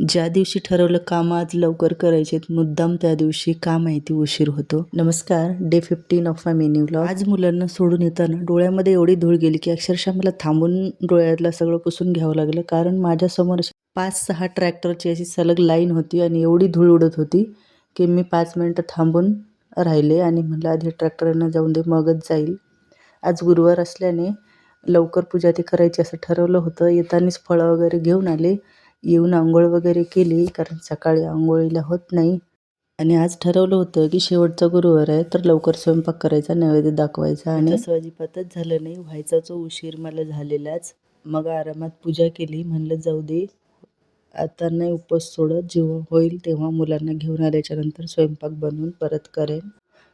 ज्या दिवशी ठरवलं काम आज लवकर करायचेत, मुद्दाम त्या दिवशी का माहिती उशीर होतो. नमस्कार, day 15 of my mini vlog. आज मुलांना सोडून येताना डोळ्यामध्ये एवढी धूळ गेली की अक्षरशः मला थांबून डोळ्यातलं सगळं पुसून घ्यावं लागलं. कारण माझ्यासमोर 5-6 ट्रॅक्टरची अशी सलग लाईन होती आणि एवढी धूळ उडत होती की मी 5 मिनिटं थांबून राहिले आणि म्हटलं आधी ट्रॅक्टरना जाऊन दे, मगच जाईल. आज गुरुवार असल्याने लवकर पूजा ती करायची असं ठरवलं होतं. येतानीच फळं वगैरे घेऊन आले. येऊन अंघोळ वगैरे केली, कारण सकाळी अंघोळीला होत नाही. आणि आज ठरवलं होतं की शेवटचा गुरुवार आहे तर लवकर स्वयंपाक करायचा, नैवेद्य दाखवायचा. आणि तसं अजिबातच झालं नाही. व्हायचाच उशीर मला झालेलाच. मग आरामात पूजा केली. म्हणलं जाऊ दे, आता नाही उपवास सोडत. जेव्हा होईल तेव्हा मुलांना घेऊन आल्याच्यानंतर स्वयंपाक बनवून परत करेन.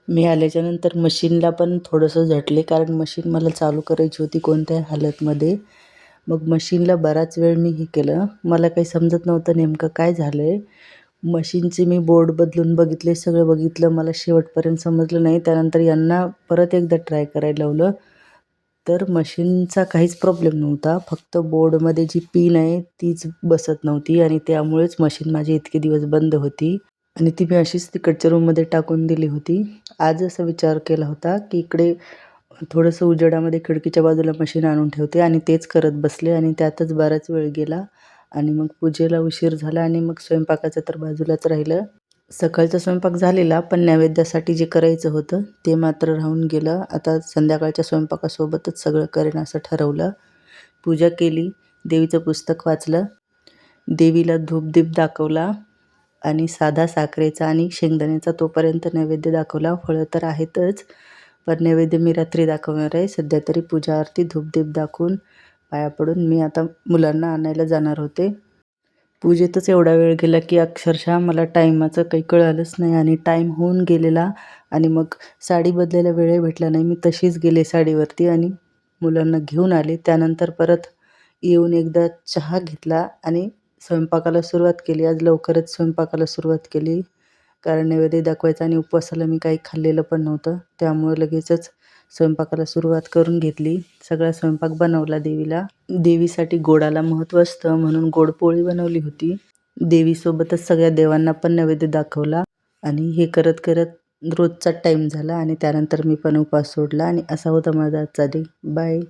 मी आल्याच्यानंतर मशीनला पण थोडंसं झटले, कारण मशीन मला चालू करायची होती कोणत्याही हालतमध्ये. मग मशीनला बराच वेळ मी हे केलं. मला काही समजत नव्हतं नेमकं काय झालं आहे. मशीनचे मी बोर्ड बदलून बघितले, सगळं बघितलं. मला शेवटपर्यंत समजलं नाही. त्यानंतर यांना परत एकदा ट्राय करायला लावलं, तर मशीनचा काहीच प्रॉब्लेम नव्हता. फक्त बोर्डमध्ये जी पिन आहे तीच बसत नव्हती आणि त्यामुळेच मशीन माझी इतके दिवस बंद होती. आणि ती मी अशीच तिकडच्या रूममध्ये टाकून दिली होती. आज असा विचार केला होता की इकडे थोडंसं उजेडामध्ये खिडकीच्या बाजूला मशीन आणून ठेवते आणि तेच करत बसले आणि त्यातच बराच वेळ गेला. आणि मग पूजेला उशीर झाला आणि मग स्वयंपाकाचं तर बाजूलाच राहिलं. सकाळचा स्वयंपाक झालेला, पण नैवेद्यासाठी जे करायचं होतं ते मात्र राहून गेलं. आता संध्याकाळच्या स्वयंपाकासोबतच सगळं करेन असं ठरवलं. पूजा केली, देवीचं पुस्तक वाचलं, देवीला धूपदीप दाखवला आणि साधा साखरेचा आणि शेंगदाण्याचा तोपर्यंत नैवेद्य दाखवला. फळं तर आहेतच, पण नैवेद्य मी रात्री दाखवणार आहे. सध्या तरी पूजा आरती धूपदीप दाखवून पाया पडून मी आता मुलांना आणायला जाणार होते. पूजेतच एवढा वेळ गेला की अक्षरशः मला टाईमाचं काही कळालंच नाही आणि टाईम होऊन गेलेला. आणि मग साडी बदलायला वेळ भेटला नाही. मी तशीच गेले साडीवरती आणि मुलांना घेऊन आले. त्यानंतर परत येऊन एकदा चहा घेतला आणि स्वयंपाकाला सुरुवात केली. आज लवकरच स्वयंपाकाला सुरुवात केली, कारण नैवेद्य दाखवायचा आणि उपवासाला मी काही खाल्लेलं पण नव्हतं. त्यामुळे लगेचच स्वयंपाकाला सुरुवात करून घेतली. सगळा स्वयंपाक बनवला देवीला. देवीसाठी गोडाला महत्त्व असतं म्हणून गोड पोळी बनवली होती. देवीसोबतच सगळ्या देवांना पण नैवेद्य दाखवला आणि हे करत करत रोजचा टाईम झाला आणि त्यानंतर मी पण उपवास सोडला. आणि असा होता माझा आजचा डे. बाय.